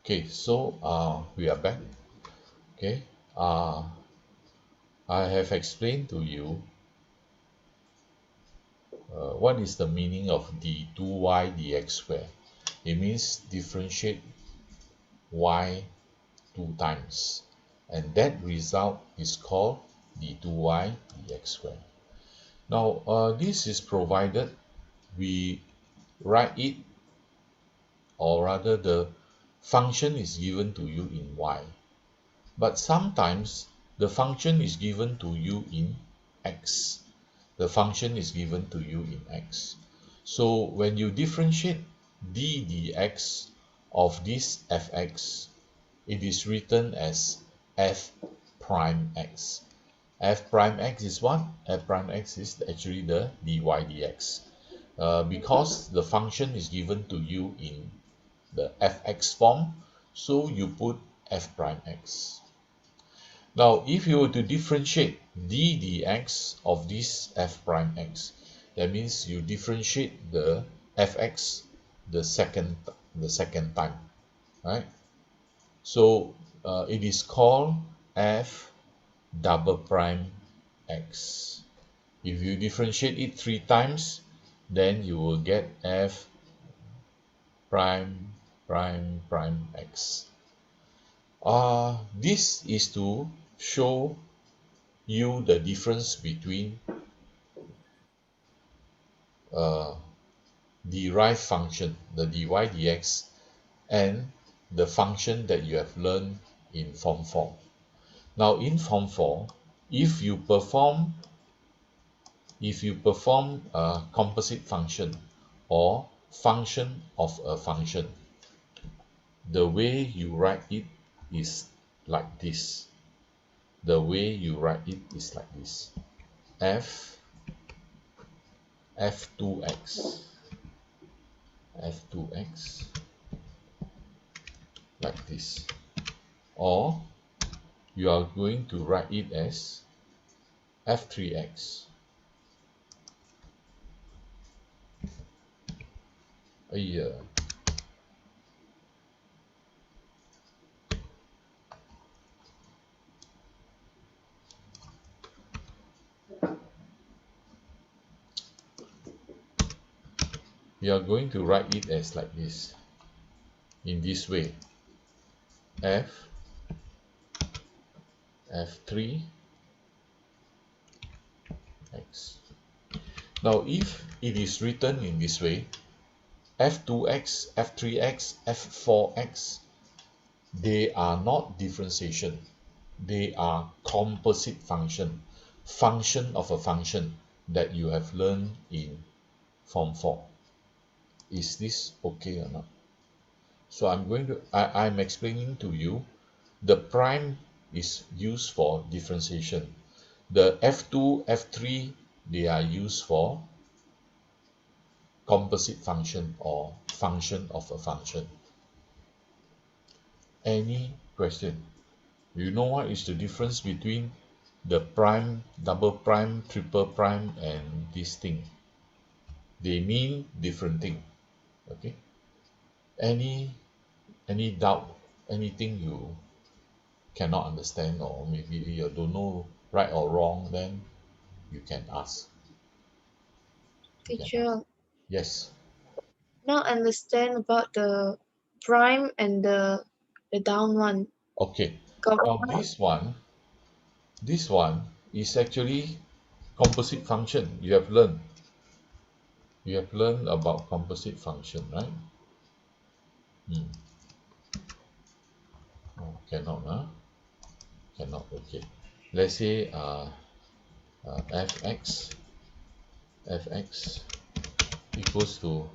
Okay, so we are back. Okay, uh, I have explained to you what is the meaning of d2y dx square. It means differentiate y two times, and that result is called d2y dx square. Now, this is provided we write it, or rather the function is given to you in y. But sometimes the function is given to you in x. The function is given to you in x. So when you differentiate d dx of this fx, it is written as f prime x. F prime x is what? F prime x is actually the dy dx. Because the function is given to you in the fx form, so you put f prime x. Now, if you were to differentiate d dx of this f prime x, that means you differentiate the fx the second time, right? So it is called f double prime x. If you differentiate it three times, then you will get f prime prime prime x. This is to show you the difference between uh, derived function, the dy dx, and the function that you have learned in Form 4. Now in Form 4, if you perform a composite function or function of a function, the way you write it is like this. The way you write it is like this. f f2x f2x like this, or you are going to write it as f3x. Yeah. You are going to write it as like this, in this way. f f3x. Now if it is written in this way, f2x, f3x, f4x, they are not differentiation. They are composite function of a function that you have learned in Form 4. Is this okay or not? So I'm explaining to you, the prime is used for differentiation. The f2, f3, they are used for composite function or function of a function. Any question? You know what is the difference between the prime, double prime, triple prime, and this thing? They mean different thing. Okay? Any doubt, anything you cannot understand, or maybe you don't know right or wrong, then you can ask. You can ask. Teacher, Yes. now understand about the prime and the down one. Okay. Got Now this one is actually composite function. You have learned about composite function, right? Hmm. Oh, cannot, huh? Cannot. Okay. Let's say fx equals to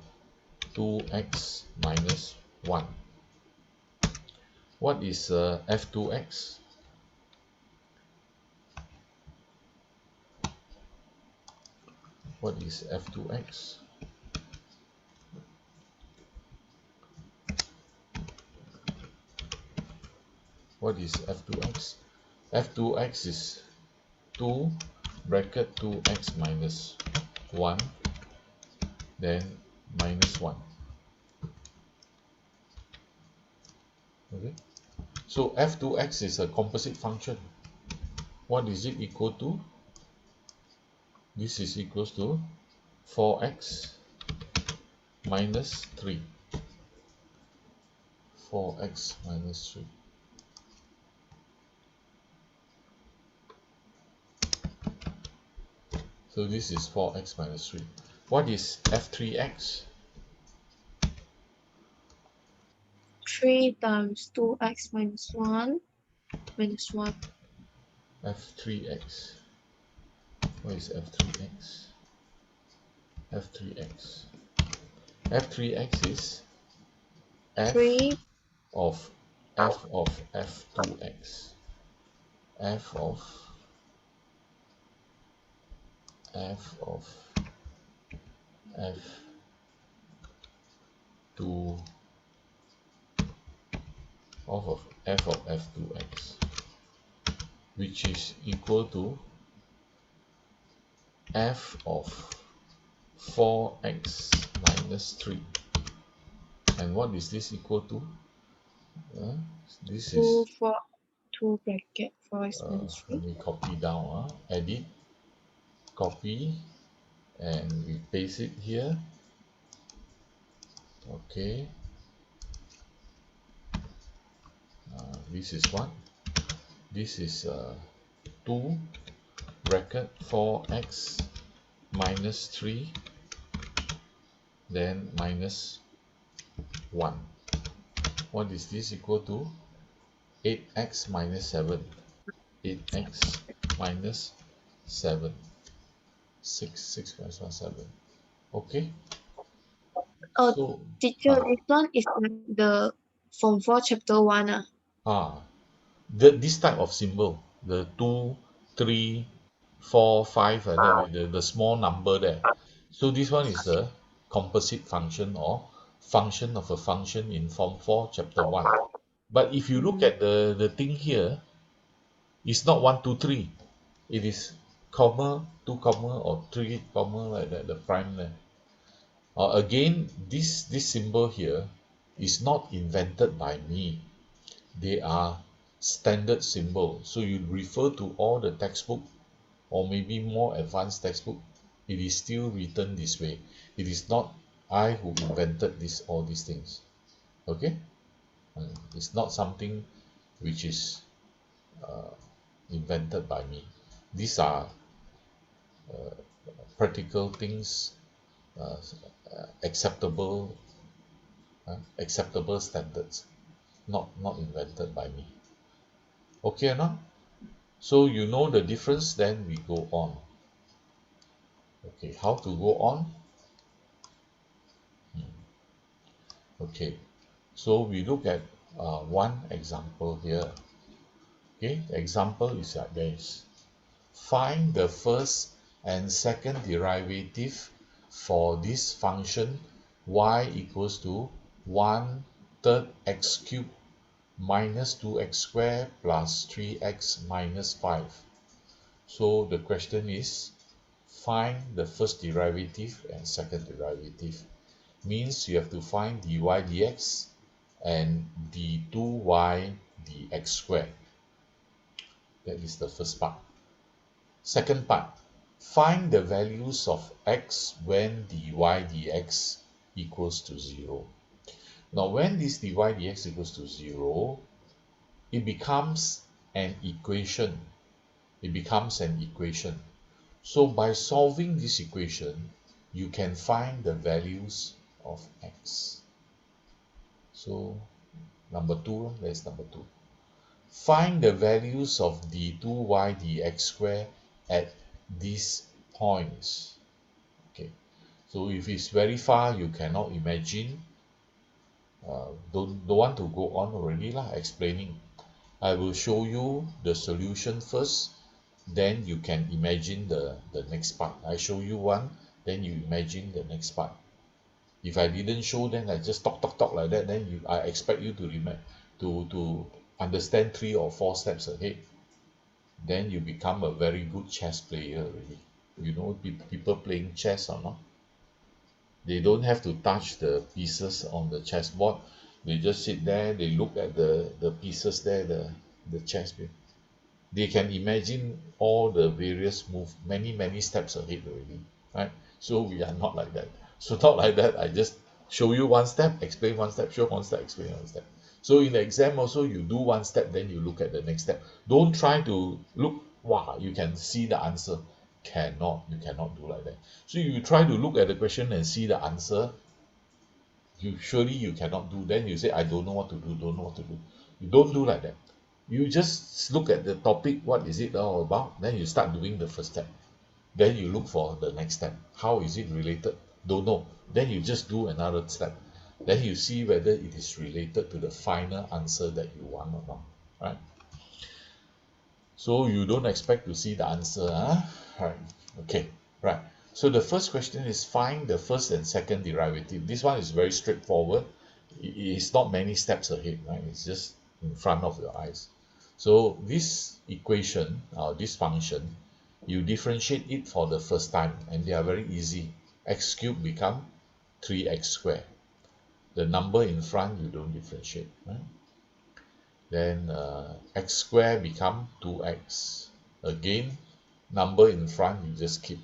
2x minus 1. What is f2x? What is f2x? What is f2x? f2x is 2 bracket 2x minus 1, then minus 1. Okay, so f2x is a composite function. What is it equal to? This is equals to 4x minus 3. 4x minus 3. So this is 4x minus 3. What is f3x? 3 times 2x minus 1 minus 1. f3x. What is f3x? f3x. f3x is f 3 of f of f2x. f of f of f2 of f of f2x, which is equal to f of 4x minus 3. And what is this equal to? Uh, this 2 is, 4 2 bracket 4x minus let 3. me copy down, edit, copy, and we paste it here. Okay, this is what? This is 2 bracket 4x minus 3, then minus 1. What is this equal to? 8x minus 7. 8x minus 7. 6 minus 1, 7. Okay, Oh, so teacher, this one is like the Form 4 chapter 1. ah this type of symbol, the 2, 3, 4, 5, like that, with the small number there. So this one is a composite function, or function of a function in Form 4 chapter 1. But if you look Mm. at the thing here, it's not 1, 2, 3. It is comma, 2 comma, or 3 comma, like that, the prime there. Again, this symbol here is not invented by me. They are standard symbol. So you refer to all the textbook, or maybe more advanced textbook, it is still written this way. It is not I who invented all these things. Okay. It's not something which is invented by me. These are practical things, uh, acceptable acceptable standards, not invented by me. Okay or not? So you know the difference, then we go on. Okay, how to go on? Okay, so we look at one example here. Okay, the example is like this. Find the first and second derivative for this function y equals to 1/3 x cubed minus 2x squared plus 3x minus 5. So the question is, find the first derivative and second derivative. Means you have to find dy dx and d2y dx squared. That is the first part. Second part, find the values of x when dy dx equals to 0. Now when this dy dx equals to 0, it becomes an equation. It becomes an equation. So by solving this equation, you can find the values of x. So number 2, that's number 2. Find the values of d2y dx squared at these points. Okay, so if it's very far, you cannot imagine. Don't want to go on already lah, explaining. I will show you the solution first, then you can imagine the next part. I show you one, then you imagine the next part. If I didn't show, then I just talk like that, then I expect you to remember, to understand 3 or 4 steps ahead. Then you become a very good chess player already. You know people playing chess or not? They don't have to touch the pieces on the chessboard. They just sit there, they look at the pieces there, the chess piece. They can imagine all the various move many steps ahead already, right? So we are not like that. So not like that, I just show you one step, explain one step, show one step, explain one step. So in the exam also, you do one step, then you look at the next step. Don't try to look, wow, you can see the answer. Cannot, you cannot do like that. So you try to look at the question and see the answer, you surely you cannot do. Then you say, I don't know what to do, don't know what to do. You don't do like that. You just look at the topic, what is it all about, then you start doing the first step. Then you look for the next step. How is it related? Don't know. Then you just do another step. Then you see whether it is related to the final answer that you want or not, right? So you don't expect to see the answer, huh? Right. Okay, right. So the first question is find the first and second derivative. This one is very straightforward. It's not many steps ahead, right? It's just in front of your eyes. So this equation, this function, you differentiate it for the first time, and they are very easy. X cubed become 3x squared. The number in front you don't differentiate, right? Then x squared become 2x. Again, number in front you just keep.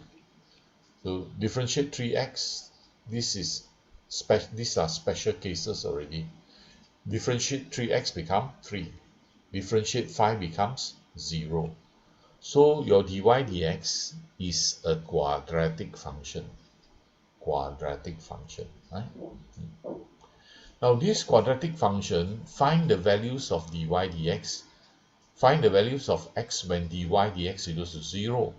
So differentiate 3x. These are special cases already. Differentiate 3x become 3. Differentiate 5 becomes 0. So your dy dx is a quadratic function. Quadratic function, right? Now this quadratic function, find the values of dy dx. Find the values of x when dy dx equals to 0.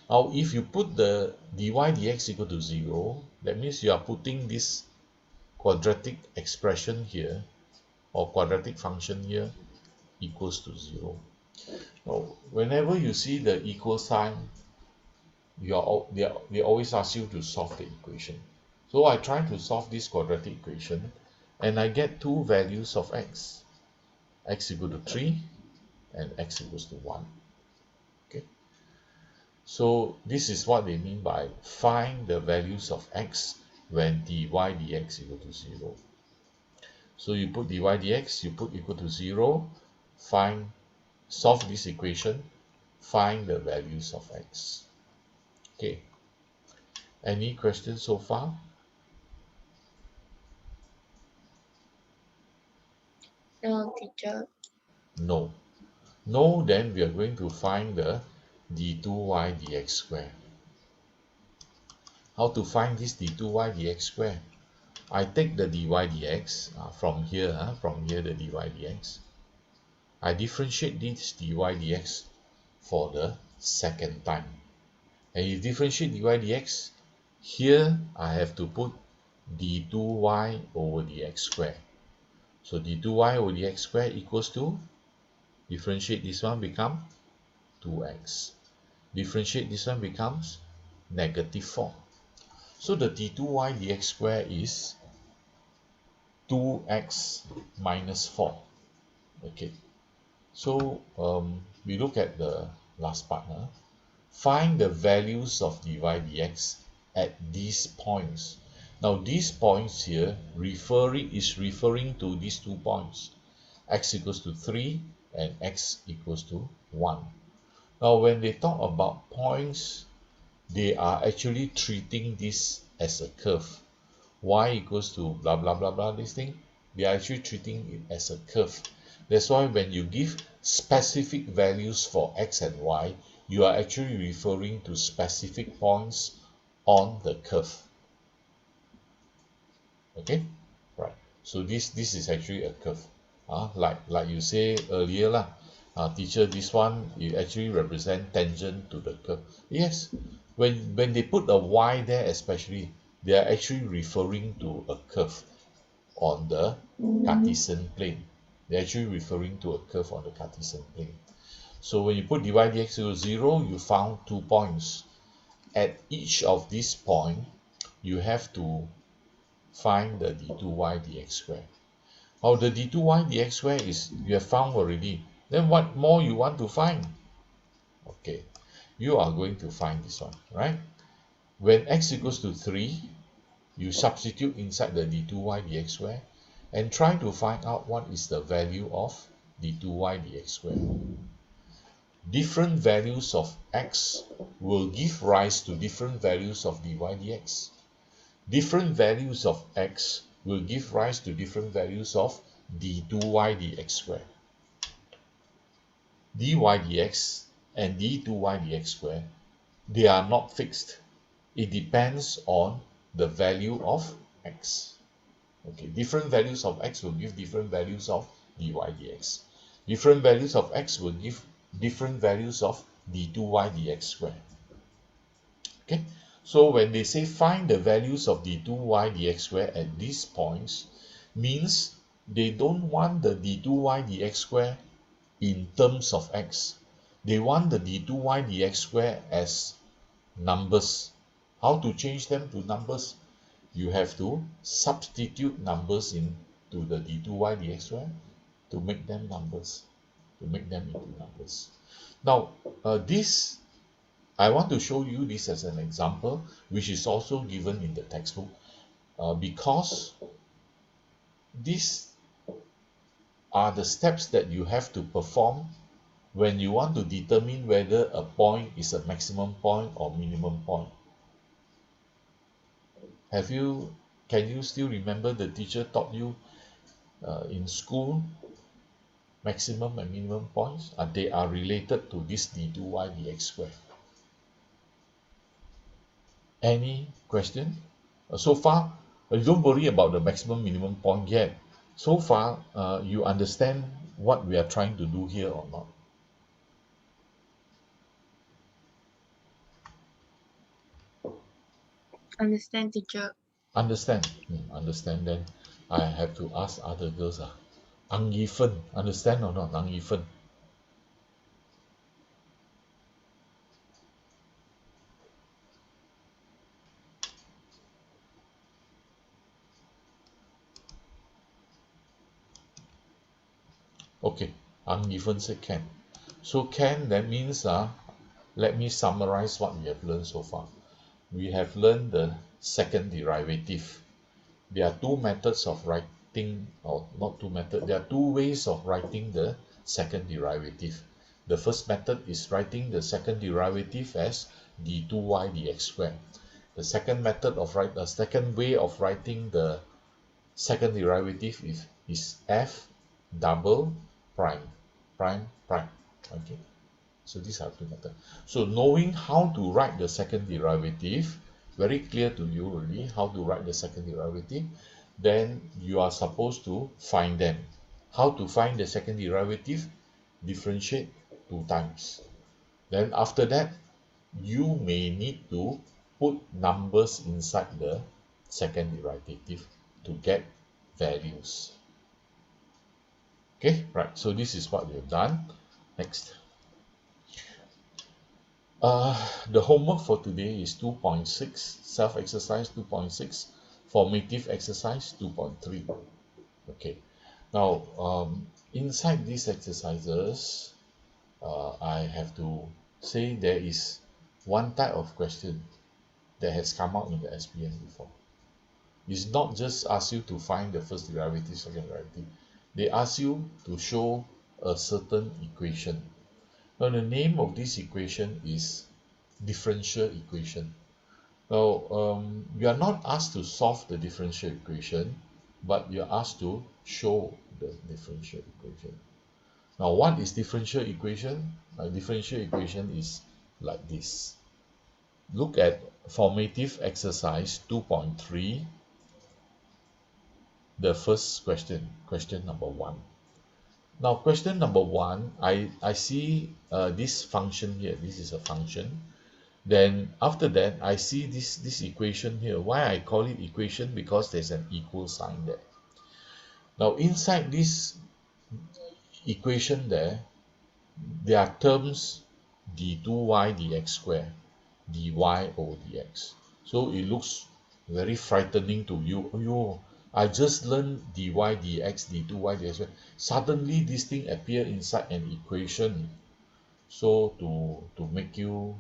Now if you put the dy dx equal to 0, that means you are putting this quadratic expression here, or quadratic function here, equals to 0. Now whenever you see the equal sign, they always ask you to solve the equation. So I try to solve this quadratic equation, and I get two values of x. X equal to 3 and x equals to 1. Okay. So this is what they mean by find the values of x when dy dx equal to 0. So you put dy dx, you put equal to 0, solve this equation, find the values of x. Okay. Any questions so far? No, teacher. No. No, then we are going to find the d2y dx square. How to find this d2y dx square? I take the dy dx from here, the dy dx. I differentiate this dy dx for the second time. And if differentiate dy dx, here I have to put d2y over dx square. So d2y over dx square equals to, differentiate this one become 2x. Differentiate this one becomes negative 4. So the d2y dx square is 2x minus 4. Okay. So we look at the last part. Find the values of dy dx at these points. Now these points here is referring to these 2 points. X equals to 3 and x equals to 1. Now when they talk about points, they are actually treating this as a curve. Y equals to blah blah blah blah, this thing, they are actually treating it as a curve. That's why when you give specific values for x and y, you are actually referring to specific points on the curve. Okay, right. So this is actually a curve. Like you say earlier lah, teacher, this one it actually represent tangent to the curve. Yes, when they put a y there, especially, they are actually referring to a curve on the Cartesian plane. They're actually referring to a curve on the Cartesian plane. So when you put dy dx equals 0, you found 2 points. At each of these points, you have to find the d2y dx square. Now the d2y dx square is you have found already. Then what more you want to find? Okay, you are going to find this one, right? When x equals to 3, you substitute inside the d2y dx square, and try to find out what is the value of d2y dx squared. Different values of x will give rise to different values of dy dx. Different values of x will give rise to different values of d2y dx squared. dy dx and d2y dx squared, they are not fixed. It depends on the value of x. Okay, different values of x will give different values of dy dx. Different values of x will give different values of d2y dx squared. Okay, so when they say find the values of d2y dx squared at these points, means they don't want the d2y dx squared in terms of x. They want the d2y dx squared as numbers. How to change them to numbers? You have to substitute numbers into the d2y dx squared to make them numbers, to make them into numbers. Now, this I want to show you this as an example, which is also given in the textbook, because these are the steps that you have to perform when you want to determine whether a point is a maximum point or minimum point. Can you still remember the teacher taught you in school maximum and minimum points? They are related to this d2y dx squared. Any question? So far, don't worry about the maximum minimum point yet. So far, you understand what we are trying to do here or not? Understand, teacher. Understand? Understand. Then I have to ask other girls. Ang Yifen, understand or not? Ang Yifen. Okay, Ang Yifen said can. So can, that means let me summarize what we have learned so far. We have learned the second derivative. There are two methods of writing, or not two methods, there are two ways of writing the second derivative. The first method is writing the second derivative as d2y dx squared. The second method of the second way of writing the second derivative is f double prime, prime, prime. Okay. So these are two methods. So knowing how to write the second derivative, very clear to you already how to write the second derivative, then you are supposed to find them. How to find the second derivative? Differentiate two times. Then after that, you may need to put numbers inside the second derivative to get values. Okay, right. So this is what we have done. Next. The homework for today is 2.6, self-exercise 2.6, formative exercise 2.3. Okay, now inside these exercises, I have to say there is one type of question that has come out in the SPM before. It's not just ask you to find the first derivative, second derivative. They ask you to show a certain equation. Now the name of this equation is differential equation. Now we are not asked to solve the differential equation, but we are asked to show the differential equation. Now what is differential equation? Differential equation is like this. Look at formative exercise 2.3, the first question, question number 1. Now question number 1, I see this function here. This is a function. Then after that, I see this equation here. Why I call it equation? Because there's an equal sign there. Now inside this equation there are terms d2y dx squared, dy over dx. So it looks very frightening to you. Oh, I just learned dy dx, d2y dx squared. Suddenly this thing appear inside an equation. So to make you,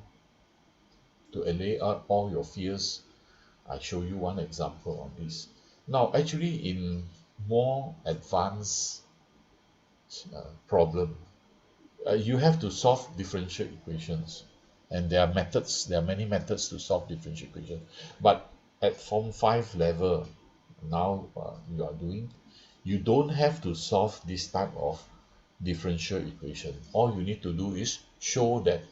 to allay out all your fears, I show you one example on this. Now, actually, more advanced problem. You have to solve differential equations, and there are methods. There are many methods to solve differential equations. But at Form 5 level, now you are doing, you don't have to solve this type of differential equation. All you need to do is show that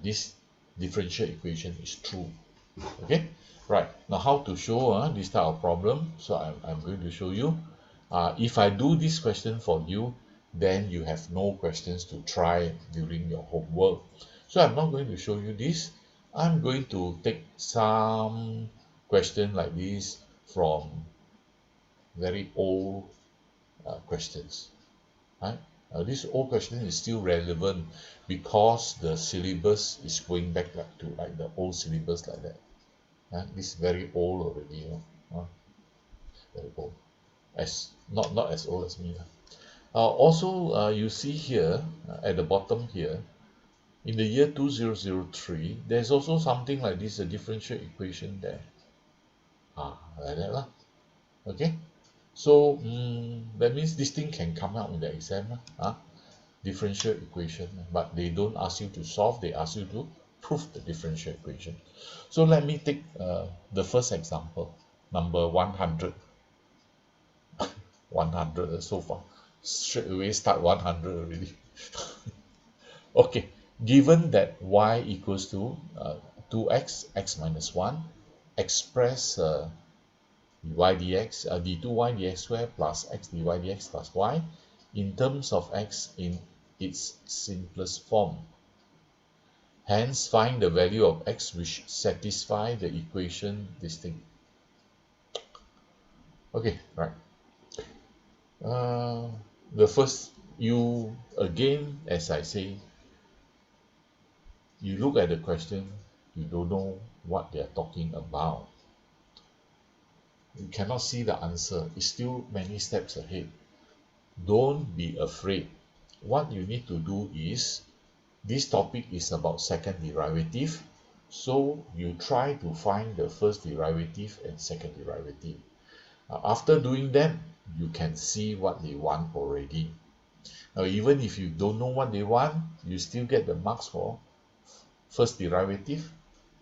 this differential equation is true. Okay, right, now how to show this type of problem. So I'm going to show you. If I do this question for you, then you have no questions to try during your homework. So I'm not going to show you this. I'm going to take some question like this from very old questions, right? This old question is still relevant because the syllabus is going back like to like the old syllabus like that. This is very old already, very old. As not as old as me. Also, you see here at the bottom here, in the year 2003, there's also something like this, a differential equation there. Like that lah. Okay. So that means this thing can come out in the exam lah. Differential equation, but they don't ask you to solve, they ask you to prove the differential equation. So let me take the first example, number 100. 100 so far. Straight away start 100 already. Okay, given that y equals to 2x, x minus 1, express dy dx, d2y dx squared plus x dy dx plus y in terms of x in its simplest form. Hence, find the value of x which satisfy the equation distinct. Okay, right. The first, you again, as I say, you look at the question, you don't know what they are talking about. You cannot see the answer. It's still many steps ahead. Don't be afraid. What you need to do is, this topic is about second derivative. So you try to find the first derivative and second derivative. After doing that, you can see what they want already. Now, even if you don't know what they want, you still get the marks for first derivative.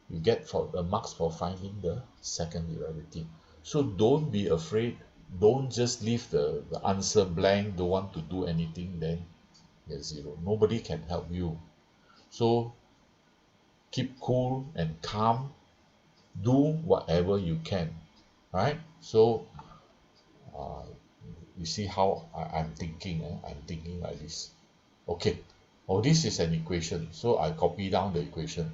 You get for the marks for finding the second derivative. So don't be afraid. Don't just leave the answer blank, don't want to do anything, then get 0. Nobody can help you. So keep cool and calm. Do whatever you can. Right? So uh, you see how I'm thinking. I'm thinking like this. Okay. Oh, this is an equation. So I copy down the equation.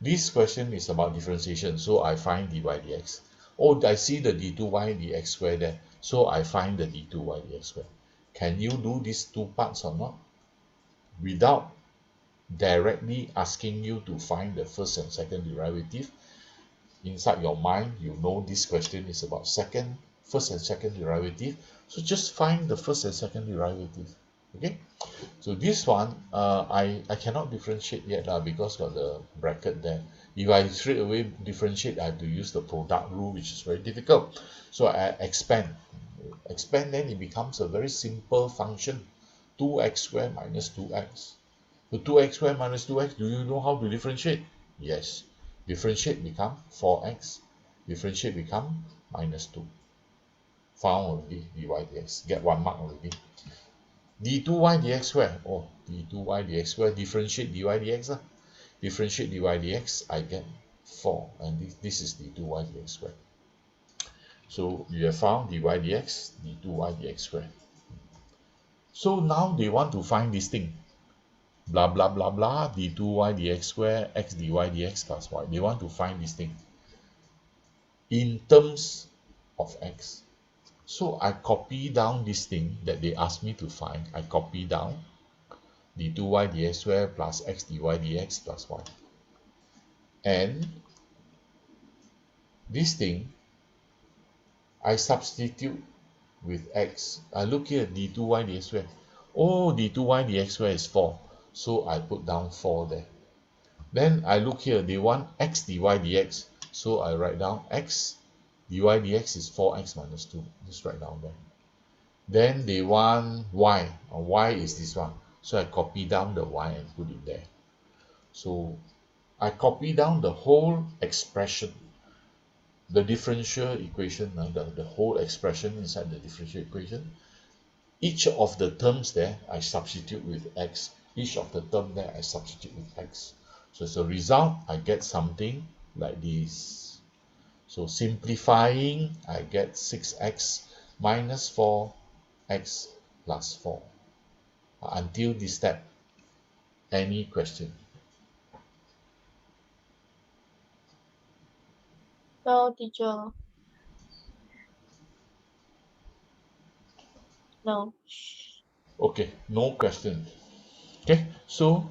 This question is about differentiation, so I find dy dx. Oh, I see the d2y dx squared there, so I find the d2y dx squared. Can you do these two parts or not? Without directly asking you to find the first and second derivative, inside your mind, you know this question is about first and second derivative, so just find the first and second derivative. Okay, so this one I cannot differentiate yet because got the bracket there. If I straight away differentiate, I have to use the product rule, which is very difficult. So I expand, then it becomes a very simple function, 2x squared minus 2x. So 2x squared minus 2x, do you know how to differentiate? Yes. Differentiate become 4x, differentiate become minus 2. Found already, dy dx, get 1 mark already. d2y dx squared, oh, d2y dx squared, differentiate dy dx, differentiate dy dx, I get 4, and this is d2y dx squared. So you have found dy dx, d2y dx squared. So now they want to find this thing, blah blah blah blah, d2y dx squared, x dy dx plus y. They want to find this thing in terms of x. So I copy down this thing that they asked me to find. I copy down d2y dx squared plus x dy dx plus y. And this thing, I substitute with x. I look here, d2y dx squared. Oh, d2y dx squared is 4. So I put down 4 there. Then I look here, they want x dy dx. So I write down x dy dx is 4x minus 2. Just write down there. Then they want y, y is this one. So I copy down the y and put it there. So I copy down the whole expression, the differential equation, the whole expression inside the differential equation. Each of the terms there, I substitute with x. Each of the term there, I substitute with x. So as a result, I get something like this. So simplifying, I get 6x minus 4x plus 4. Until this step, any question? No, teacher. No. Okay, no question. Okay, so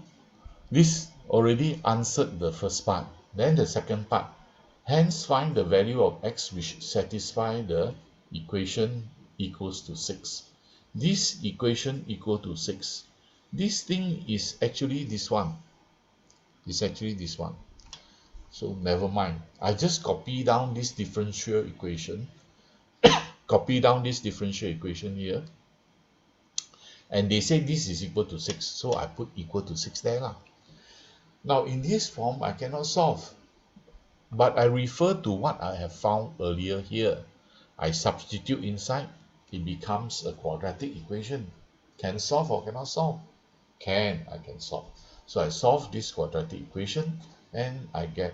this already answered the first part. Then the second part. Hence find the value of x which satisfy the equation equals to 6. This equation equal to 6. This thing is actually this one. It's actually this one. So never mind. I just copy down this differential equation. Copy down this differential equation here. And they say this is equal to 6. So I put equal to 6 there lah. Now in this form, I cannot solve. But I refer to what I have found earlier here. I substitute inside, it becomes a quadratic equation. Can solve or cannot solve? Can, I can solve. So I solve this quadratic equation and I get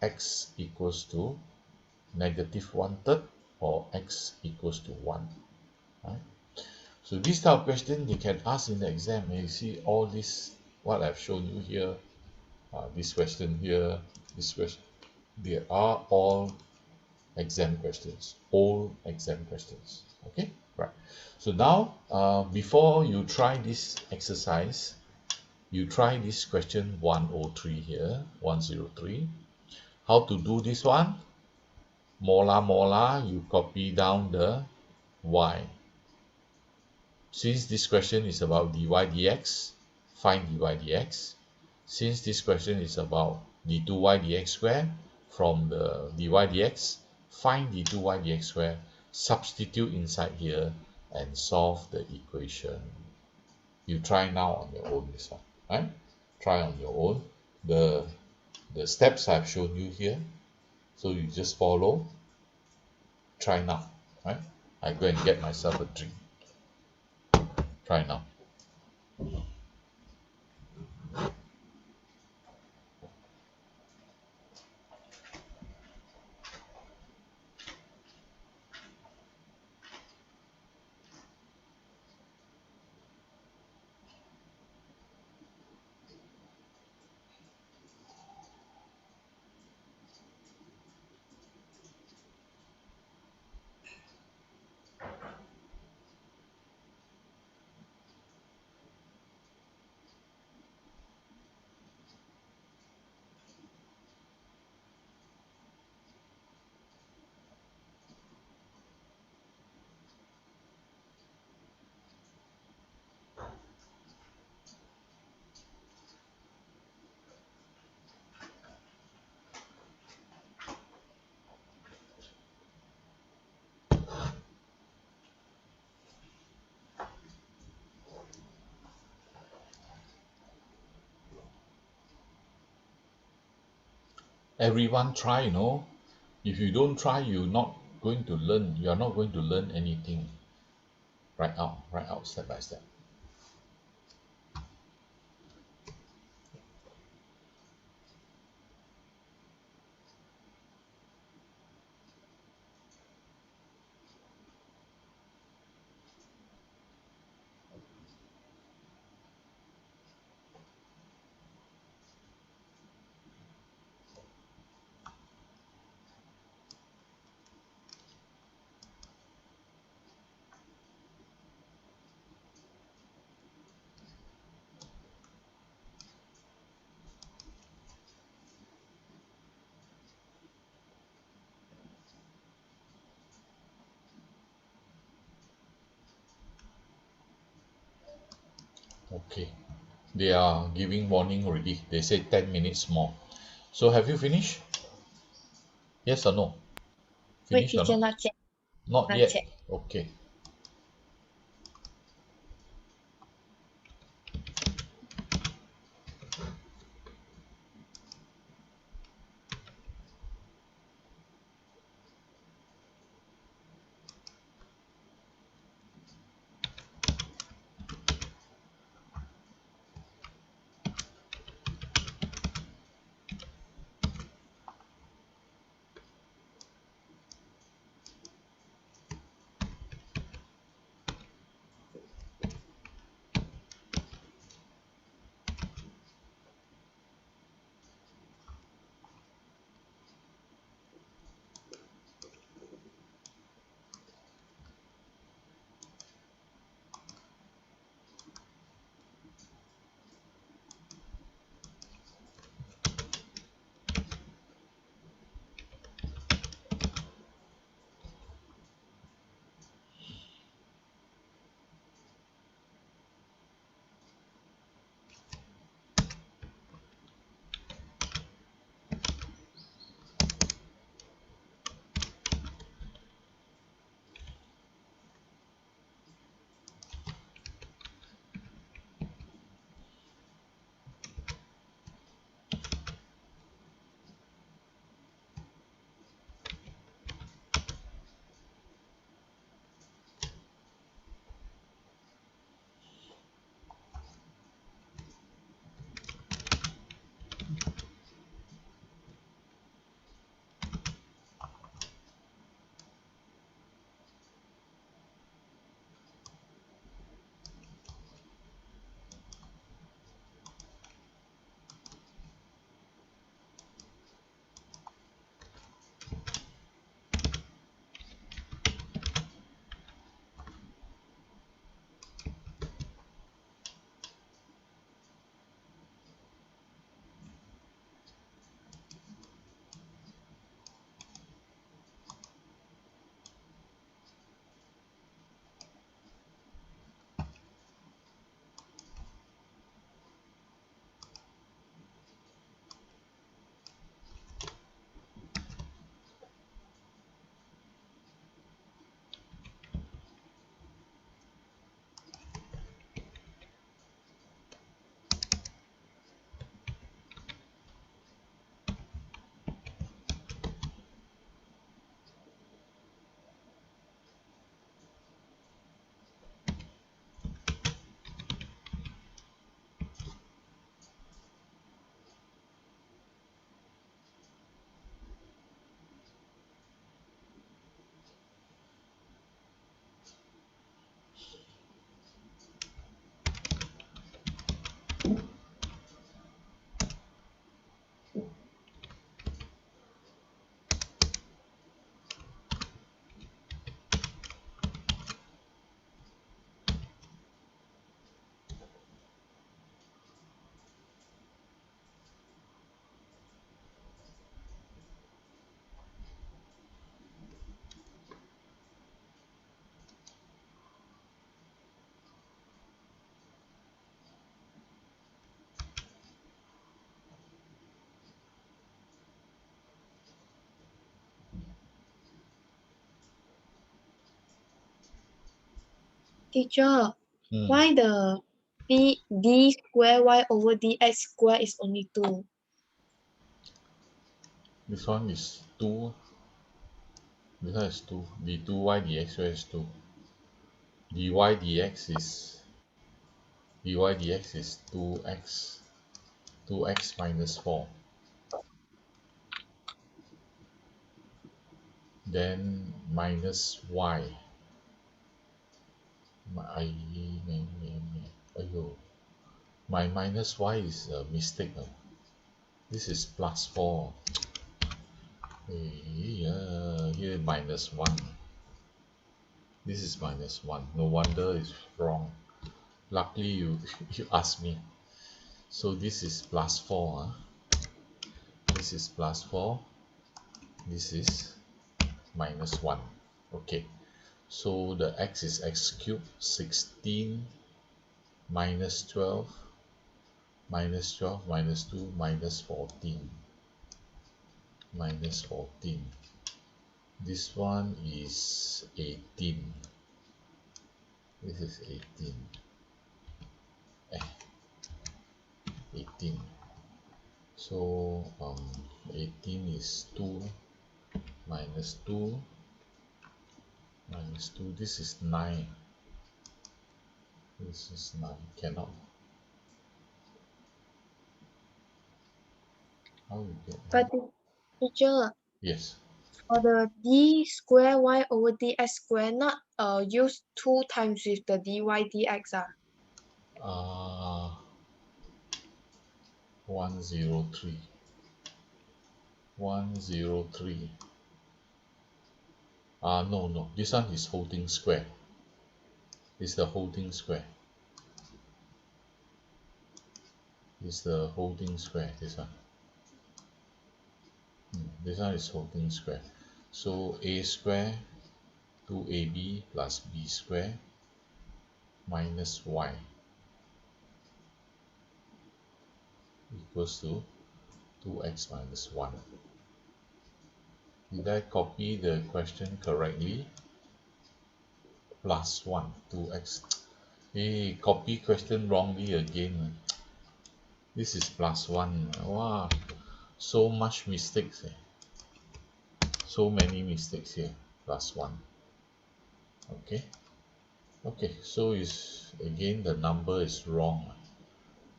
x equals to negative 1/3 or x equals to 1. Right? So this type of question they can ask in the exam. And you see all this, what I've shown you here, this question here, this question, they are all exam questions, all exam questions. Okay, right. So now, before you try this exercise, you try this question 103 here, 103. How to do this one? Mola, you copy down the y. Since this question is about dy dx, find dy dx. Since this question is about d2y dx square, from the dy dx, find d2y dx square, substitute inside here, and solve the equation. You try now on your own this one, right? Try on your own. The steps I've shown you here, so you just follow. Try now, right? I go and get myself a drink. Try now. Everyone try, you know. If you don't try, you're not going to learn. You're not going to learn anything. Write out step by step. Okay. They are giving warning already. They say 10 minutes more. So have you finished? Yes or no? Wait, Finish or teacher, not? not yet. Not Not yet. yet. Okay. Teacher, Hmm. why the d square y over dx square is only 2? This one is 2. This one is 2. D2y dx square is 2. dy dx is dy dx is 2x minus 4. Then minus y. I, ayo, my minus y is a mistake. This is plus 4. Here minus 1. This is minus 1. No wonder it's wrong. Luckily you you asked me. So this is plus 4. This is plus 4. This is minus 1. Okay. So the x is x cubed 16 minus 12 minus 12 minus 2 minus 14 minus 14. this one is 18. This is 18. 18. So 18 is 2 minus 2 minus 2. This is 9. This is 9. Cannot. How you get 9? But teacher, Yes. for the d square y over dx square, not use 2 times with the dy dx. 103. 103. No. This one is holding square. It's the holding square. It's the holding square. This one. This one is holding square. So a square 2ab plus b square minus y equals to 2x minus 1. Did I copy the question correctly? Plus 1, 2x. Hey, copy question wrongly again. This is plus 1. Wow, so much mistakes. So many mistakes here. Plus 1. Okay. Okay, so is again the number is wrong.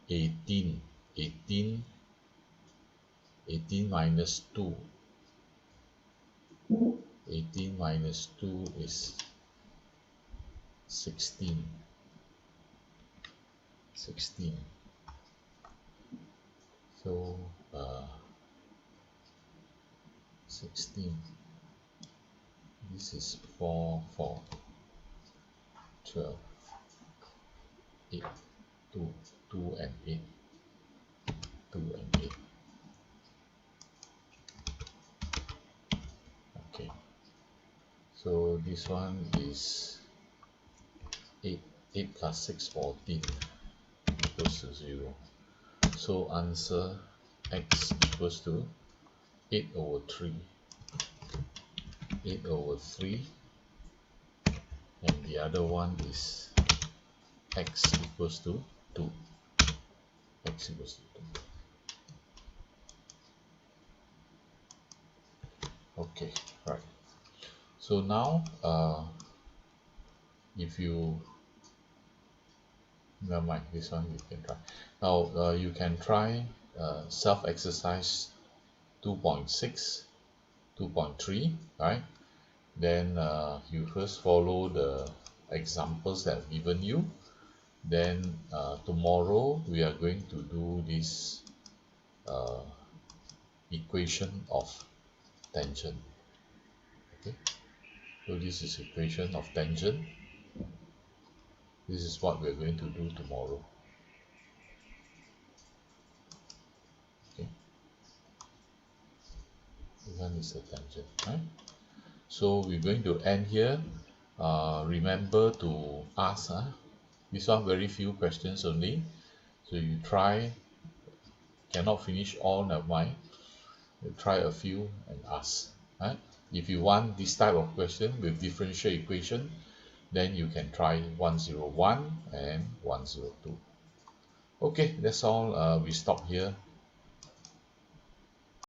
18. 18. 18 minus 2. 18 minus 2 is 16. 16. So 16. This is 4, 4, 12, 8, 2, 2 and 8, 2 and 8. Okay. So this one is 8, 8 plus 6, 14 equals to 0. So answer x equals to 8 over 3. 8 over 3. And the other one is x equals to 2. X equals to 2. Okay, right. So now if you never mind, this one you can try. Now you can try self exercise 2.6, 2.3, right? Then you first follow the examples that I've given you. Then tomorrow we are going to do this uh, equation of tangent. Okay, so this is equation of tangent. This is what we're going to do tomorrow. Okay, this one is the tangent, right? So we're going to end here. Remember to ask. This one very few questions only. So you try, cannot finish all, never mind. You try a few and ask. Right? If you want this type of question with differential equation, then you can try 101 and 102. Okay, that's all. We stop here.